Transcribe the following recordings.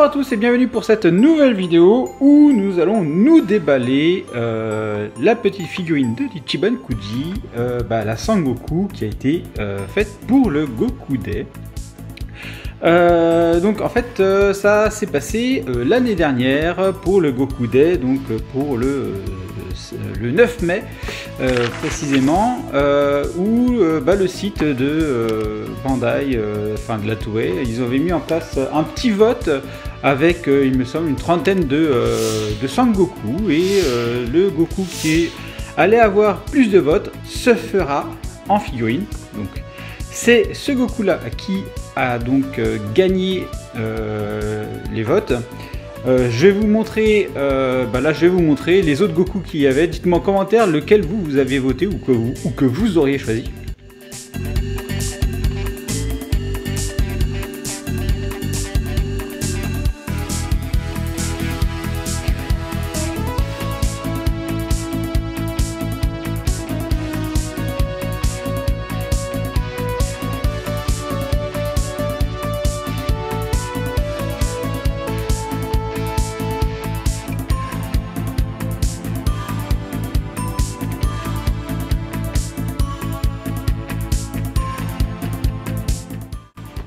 Bonjour à tous et bienvenue pour cette nouvelle vidéo où nous allons nous déballer la petite figurine de Ichiban Kuji, la Sangoku qui a été faite pour le Goku Day. Donc en fait ça s'est passé l'année dernière pour le Goku Day, donc pour le 9 mai précisément, où le site de Bandai, de la Toei, ils avaient mis en place un petit vote avec il me semble une trentaine de Sangoku, et le Goku qui allait avoir plus de votes se fera en figurine. Donc c'est ce Goku là qui a donc gagné les votes. Je vais vous montrer, je vais vous montrer les autres Goku qu'il y avait. Dites-moi en commentaire lequel vous avez voté ou que vous auriez choisi.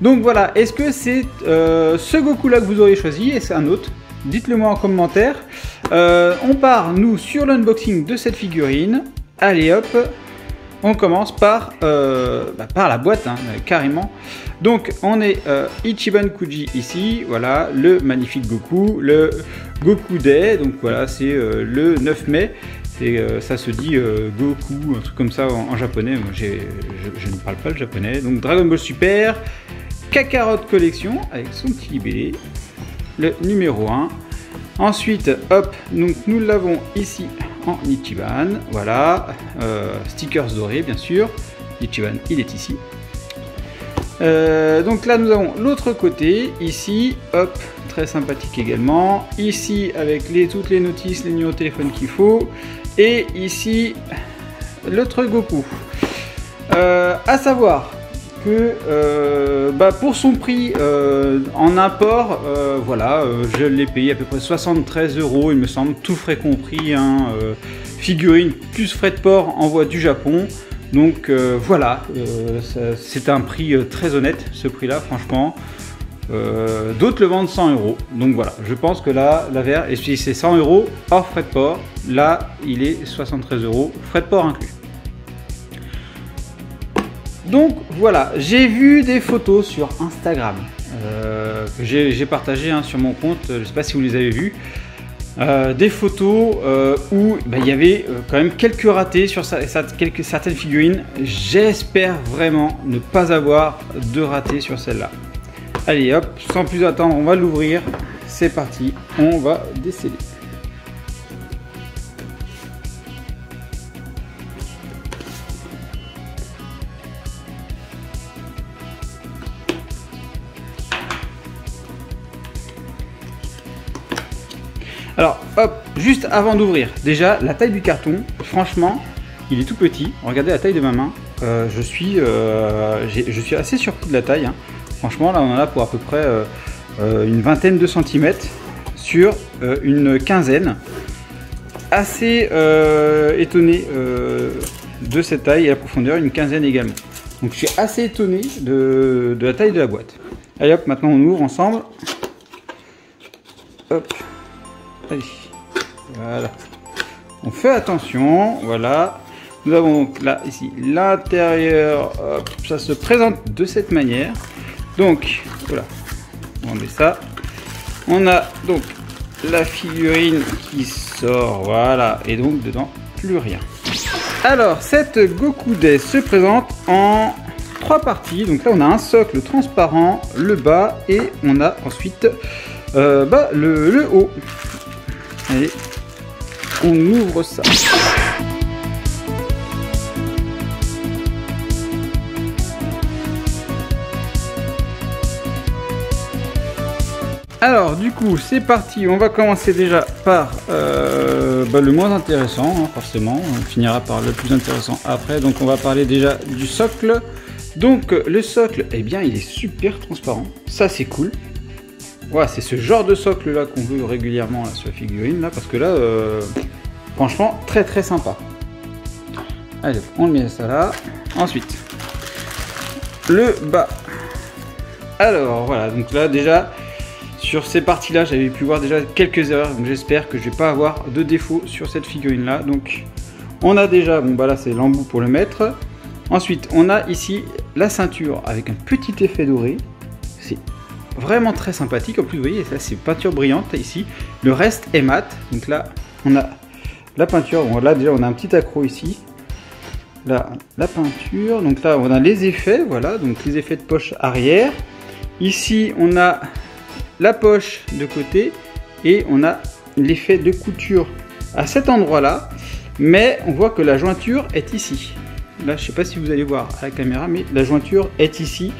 Donc voilà, est-ce que c'est ce Goku là que vous auriez choisi et c'est un autre? Dites-le moi en commentaire. On part nous sur l'unboxing de cette figurine. Allez hop, on commence par la boîte, carrément. Donc on est Ichiban Kuji ici, voilà, le magnifique Goku, le Goku Day, donc voilà, c'est le 9 mai. Ça se dit Goku, un truc comme ça en japonais. Moi, je ne parle pas le japonais. Donc Dragon Ball Super, Kakarot Collection avec son petit libellé, le numéro 1. Ensuite, hop, donc nous l'avons ici en Ichiban. Voilà, stickers dorés bien sûr. Ichiban, il est ici. Donc là, nous avons l'autre côté ici. Hop, très sympathique également. Ici avec toutes les notices, les numéros de téléphone qu'il faut. Et ici, l'autre Goku. À savoir que pour son prix en import, je l'ai payé à peu près 73 €, il me semble, tout frais compris, figurine plus frais de port envoi du Japon. Donc c'est un prix très honnête, ce prix là, franchement. D'autres le vendent 100 €, donc voilà, je pense que là la verre, et si c'est 100 € hors frais de port, là il est 73 €, frais de port inclus. Donc voilà, j'ai vu des photos sur Instagram que j'ai partagé sur mon compte, je ne sais pas si vous les avez vues, des photos où il y avait quand même quelques ratés sur certaines figurines. J'espère vraiment ne pas avoir de ratés sur celle-là. Allez hop, sans plus attendre, on va l'ouvrir. C'est parti, on va déceler. Alors hop, juste avant d'ouvrir, déjà la taille du carton, franchement, il est tout petit. Regardez la taille de ma main. Je suis assez surpris de la taille. Franchement, là on en a pour à peu près une vingtaine de centimètres sur une quinzaine. Assez étonné de cette taille et la profondeur, une quinzaine également. Donc je suis assez étonné de la taille de la boîte. Allez hop, maintenant on ouvre ensemble. Hop. Allez, voilà. On fait attention, voilà. Nous avons donc là, ici, l'intérieur. Ça se présente de cette manière. Donc, voilà. On met ça. On a donc la figurine qui sort, voilà. Et donc, dedans, plus rien. Alors, cette Goku Day se présente en 3 parties. Donc là, on a un socle transparent, le bas, et on a ensuite le haut. Allez, on ouvre ça. Alors du coup c'est parti, on va commencer déjà par le moins intéressant, forcément, on finira par le plus intéressant après. Donc on va parler déjà du socle. Donc le socle, eh bien il est super transparent, ça c'est cool. ouais, c'est ce genre de socle là qu'on veut régulièrement là, sur la figurine là, parce que là, franchement, très sympa. Allez, on met ça là. Ensuite, le bas. Alors voilà, donc là déjà, sur ces parties là, j'avais pu voir déjà quelques erreurs, donc j'espère que je vais pas avoir de défaut sur cette figurine là. Donc on a déjà, bon bah là c'est l'embout pour le mettre. Ensuite, on a ici la ceinture avec un petit effet doré. C'est vraiment très sympathique. En plus, vous voyez, ça c'est peinture brillante ici. Le reste est mat. Donc là, on a la peinture. Bon, là déjà, on a un petit accroc ici. Là, la peinture. Donc là, on a les effets. Voilà, donc les effets de poche arrière. Ici, on a la poche de côté et on a l'effet de couture à cet endroit-là. Mais on voit que la jointure est ici. Là, je ne sais pas si vous allez voir à la caméra, mais la jointure est ici.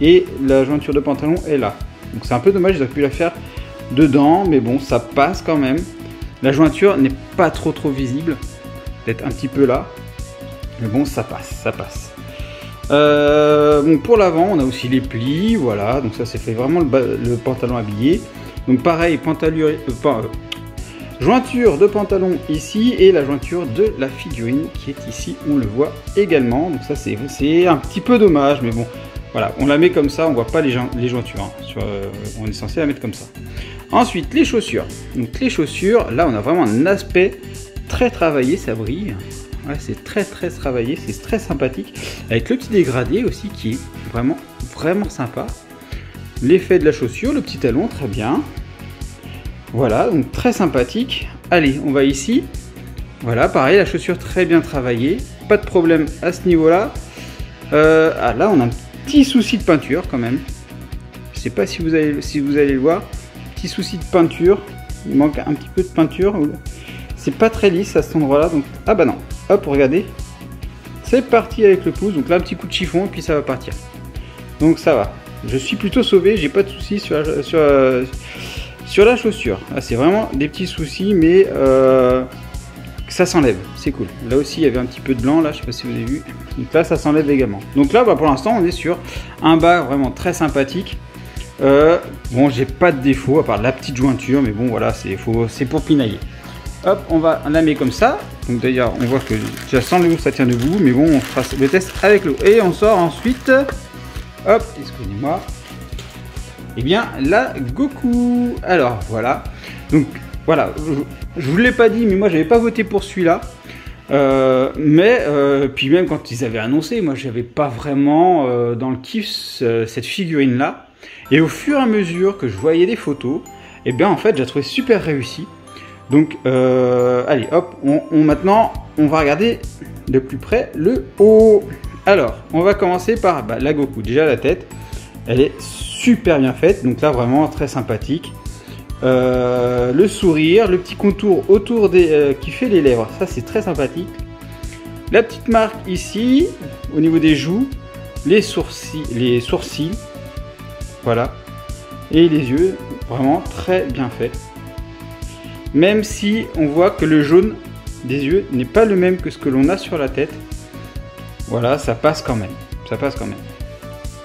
Et la jointure de pantalon est là. Donc c'est un peu dommage, ils auraient pu la faire dedans, mais bon, ça passe quand même. La jointure n'est pas trop visible. Peut-être un petit peu là. Mais bon, ça passe, ça passe. Bon, pour l'avant, on a aussi les plis, voilà. Donc ça, c'est fait vraiment le pantalon habillé. Donc pareil, jointure de pantalon ici et la jointure de la figurine qui est ici, on le voit également. Donc ça c'est un petit peu dommage, mais bon, voilà, on la met comme ça, on voit pas les jointures. Hein. On est censé la mettre comme ça. Ensuite, les chaussures. Donc les chaussures, là on a vraiment un aspect très travaillé, ça brille. Ouais, c'est très travaillé, c'est très sympathique. Avec le petit dégradé aussi qui est vraiment sympa. L'effet de la chaussure, le petit talon, très bien. Voilà, donc très sympathique. Allez, on va ici. Voilà, pareil, la chaussure très bien travaillée. Pas de problème à ce niveau-là. Ah, là, on a un petit souci de peinture quand même. Je sais pas si vous allez le voir. Petit souci de peinture. Il manque un petit peu de peinture. C'est pas très lisse à cet endroit-là. Donc, ah bah non. Hop, regardez. C'est parti avec le pouce. Donc là, un petit coup de chiffon et puis ça va partir. Donc ça va. Je suis plutôt sauvé. J'ai pas de souci sur la chaussure. C'est vraiment des petits soucis, mais ça s'enlève, c'est cool. Là aussi il y avait un petit peu de blanc, là je sais pas si vous avez vu. Donc là ça s'enlève également. Donc là bah, pour l'instant on est sur un bas vraiment très sympathique. Bon, j'ai pas de défaut à part la petite jointure, mais bon voilà, c'est pour pinailler. Hop, on va la mettre comme ça. Donc d'ailleurs on voit que déjà sans l'eau ça tient debout, mais bon on fera le test avec l'eau. Et on sort ensuite, hop, excusez-moi, et bien la Goku. Alors voilà, donc voilà, je vous l'ai pas dit, mais moi j'avais pas voté pour celui-là. Puis même quand ils avaient annoncé, moi j'avais pas vraiment dans le kiff cette figurine là. Et au fur et à mesure que je voyais des photos, et bien en fait j'ai trouvé super réussi. Donc allez hop, maintenant on va regarder de plus près le haut. Alors on va commencer par la Goku. Déjà la tête, elle est super bien faite, donc là vraiment très sympathique. Le sourire, le petit contour autour qui fait les lèvres, ça c'est très sympathique. La petite marque ici au niveau des joues, les sourcils, voilà, et les yeux, vraiment très bien fait. Même si on voit que le jaune des yeux n'est pas le même que ce que l'on a sur la tête, voilà, ça passe quand même, ça passe quand même.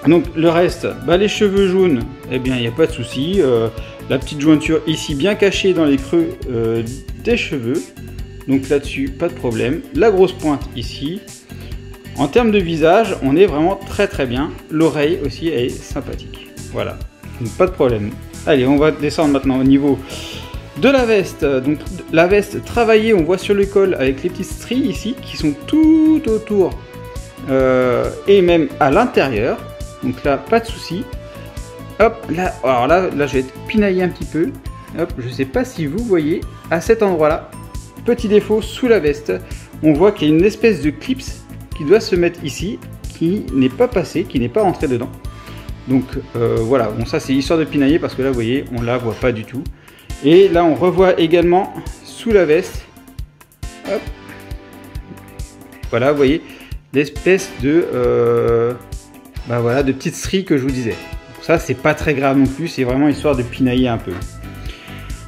Donc le reste, les cheveux jaunes, eh bien il n'y a pas de souci. La petite jointure ici bien cachée dans les creux des cheveux, donc là-dessus pas de problème. La grosse pointe ici. En termes de visage, on est vraiment très bien. L'oreille aussi elle est sympathique, voilà, donc pas de problème. Allez, on va descendre maintenant au niveau de la veste. Donc la veste travaillée, on voit sur le col avec les petites stries ici qui sont tout autour et même à l'intérieur. Donc là, pas de souci. Hop, là, alors là, je vais être pinaillé un petit peu. Hop, je sais pas si vous voyez à cet endroit-là, petit défaut sous la veste. On voit qu'il y a une espèce de clips qui doit se mettre ici, qui n'est pas passé, qui n'est pas rentré dedans. Donc voilà, bon ça c'est histoire de pinailler parce que là, vous voyez, on la voit pas du tout. Et là, on revoit également sous la veste. Hop, voilà, vous voyez l'espèce de voilà, de petites stries que je vous disais. Ça c'est pas très grave non plus, c'est vraiment histoire de pinailler un peu.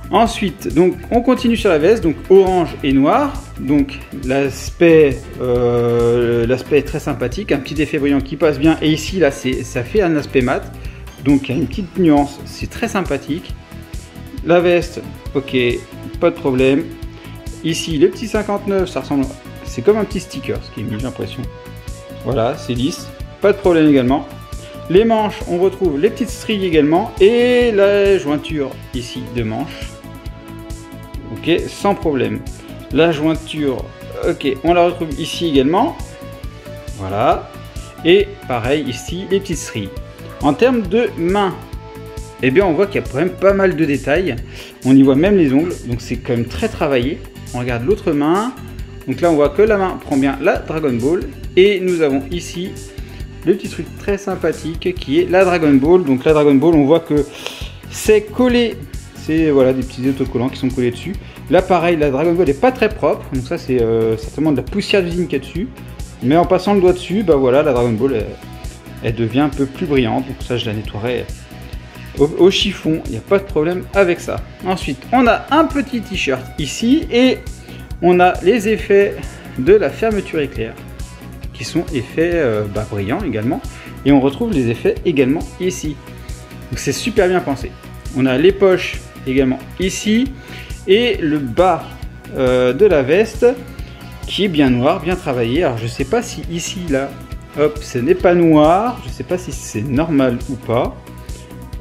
Ensuite, donc on continue sur la veste, donc orange et noir. Donc l'aspect est très sympathique, un petit effet brillant qui passe bien. Et ici là ça fait un aspect mat. Donc il y a une petite nuance, c'est très sympathique. La veste, ok, pas de problème. Ici les petits 59, ça ressemble, c'est comme un petit sticker ce qui est mis, j'ai l'impression. Voilà, c'est lisse, pas de problème également. Les manches, on retrouve les petites stries également et la jointure ici de manches. Ok, sans problème. La jointure, ok, on la retrouve ici également. Voilà. Et pareil ici, les petites stries. En termes de main, eh bien on voit qu'il y a quand même pas mal de détails. On y voit même les ongles, donc c'est quand même très travaillé. On regarde l'autre main. Donc là on voit que la main prend bien la Dragon Ball. Et nous avons ici le petit truc très sympathique qui est la Dragon Ball. Donc la Dragon Ball, on voit que c'est collé. C'est voilà, des petits autocollants qui sont collés dessus. Là pareil, la Dragon Ball n'est pas très propre. Donc ça c'est certainement de la poussière d'usine qu'il y a dessus. Mais en passant le doigt dessus, bah voilà, la Dragon Ball elle devient un peu plus brillante. Donc ça je la nettoierai au chiffon. Il n'y a pas de problème avec ça. Ensuite on a un petit t-shirt ici. Et on a les effets de la fermeture éclair. Qui sont effets brillants également. Et on retrouve les effets également ici. Donc c'est super bien pensé. On a les poches également ici. Et le bas de la veste qui est bien noir, bien travaillé. Alors je sais pas si ici là, hop, ce n'est pas noir. Je sais pas si c'est normal ou pas.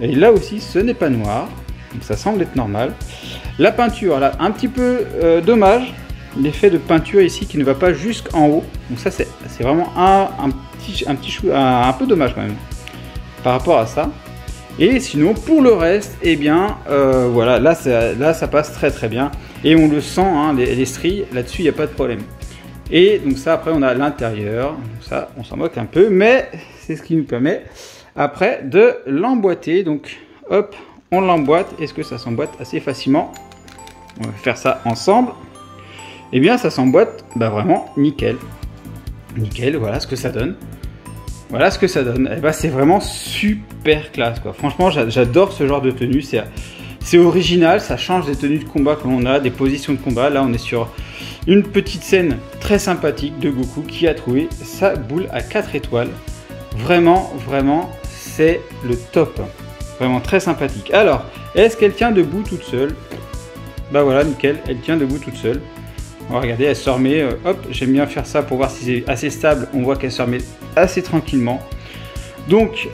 Et là aussi ce n'est pas noir. Donc ça semble être normal. La peinture là, un petit peu dommage. L'effet de peinture ici qui ne va pas jusqu'en haut. Donc ça c'est vraiment un peu dommage quand même. Par rapport à ça. Et sinon pour le reste, eh bien voilà, là ça passe très très bien. Et on le sent, hein, les stries, là-dessus il n'y a pas de problème. Et donc ça après on a l'intérieur. Ça on s'en moque un peu, mais c'est ce qui nous permet après de l'emboîter. Donc hop, on l'emboîte. Est-ce que ça s'emboîte assez facilement? On va faire ça ensemble. Eh bien ça s'emboîte vraiment nickel. Nickel, voilà ce que ça donne. Voilà ce que ça donne. Eh ben, c'est vraiment super classe quoi. Franchement j'adore ce genre de tenue. C'est original, ça change des tenues de combat que l'on a, des positions de combat. Là on est sur une petite scène très sympathique de Goku qui a trouvé sa boule à 4 étoiles. Vraiment, vraiment, c'est le top. Vraiment très sympathique. Alors, est-ce qu'elle tient debout toute seule? Bah voilà, nickel, elle tient debout toute seule. On va regarder, elle se remet, hop, j'aime bien faire ça pour voir si c'est assez stable. On voit qu'elle se remet assez tranquillement. Donc,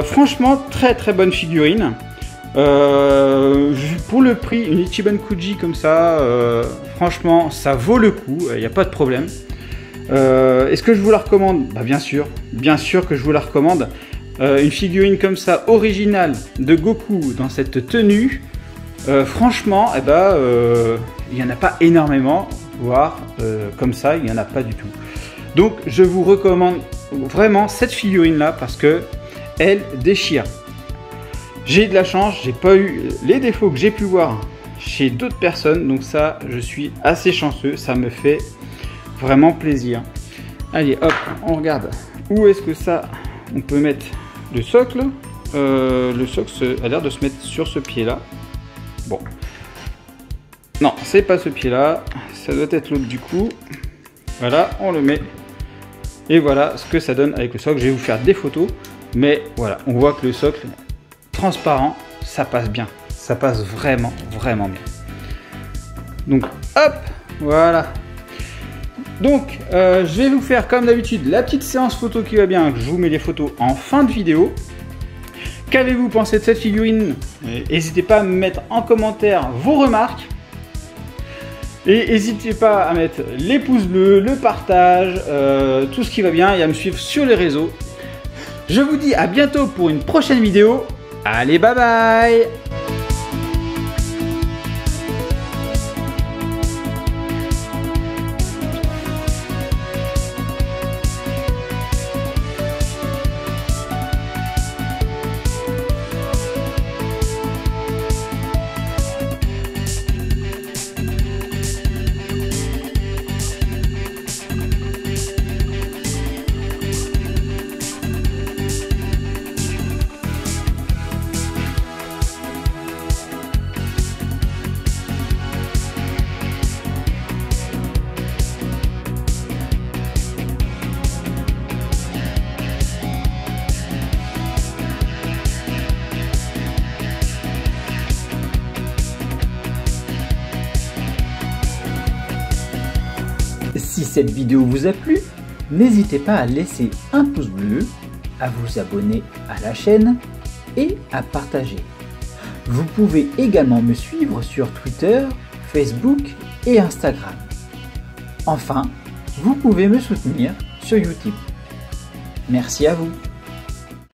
franchement, très très bonne figurine. Pour le prix, une Ichiban Kuji comme ça, franchement, ça vaut le coup, il n'y a pas de problème. Est-ce que je vous la recommande? Bah, bien sûr que je vous la recommande. Une figurine comme ça, originale, de Goku dans cette tenue, franchement, eh ben, il n'y en a pas énormément. Voire comme ça il n'y en a pas du tout. Donc je vous recommande vraiment cette figurine là parce que elle déchire. J'ai de la chance, j'ai pas eu les défauts que j'ai pu voir chez d'autres personnes, donc ça je suis assez chanceux, ça me fait vraiment plaisir. Allez hop, on regarde où est-ce que ça on peut mettre le socle. Le socle a l'air de se mettre sur ce pied là. Bon, non, c'est pas ce pied-là, ça doit être l'autre du coup. Voilà, on le met. Et voilà ce que ça donne avec le socle. Je vais vous faire des photos, mais voilà, on voit que le socle transparent, ça passe bien. Ça passe vraiment, vraiment bien. Donc, hop, voilà. Donc, je vais vous faire comme d'habitude la petite séance photo qui va bien. Je vous mets les photos en fin de vidéo. Qu'avez-vous pensé de cette figurine? N'hésitez pas à me mettre en commentaire vos remarques. Et n'hésitez pas à mettre les pouces bleus, le partage, tout ce qui va bien et à me suivre sur les réseaux. Je vous dis à bientôt pour une prochaine vidéo. Allez, bye bye! Si cette vidéo vous a plu, n'hésitez pas à laisser un pouce bleu, à vous abonner à la chaîne et à partager. Vous pouvez également me suivre sur Twitter, Facebook et Instagram. Enfin, vous pouvez me soutenir sur YouTube. Merci à vous.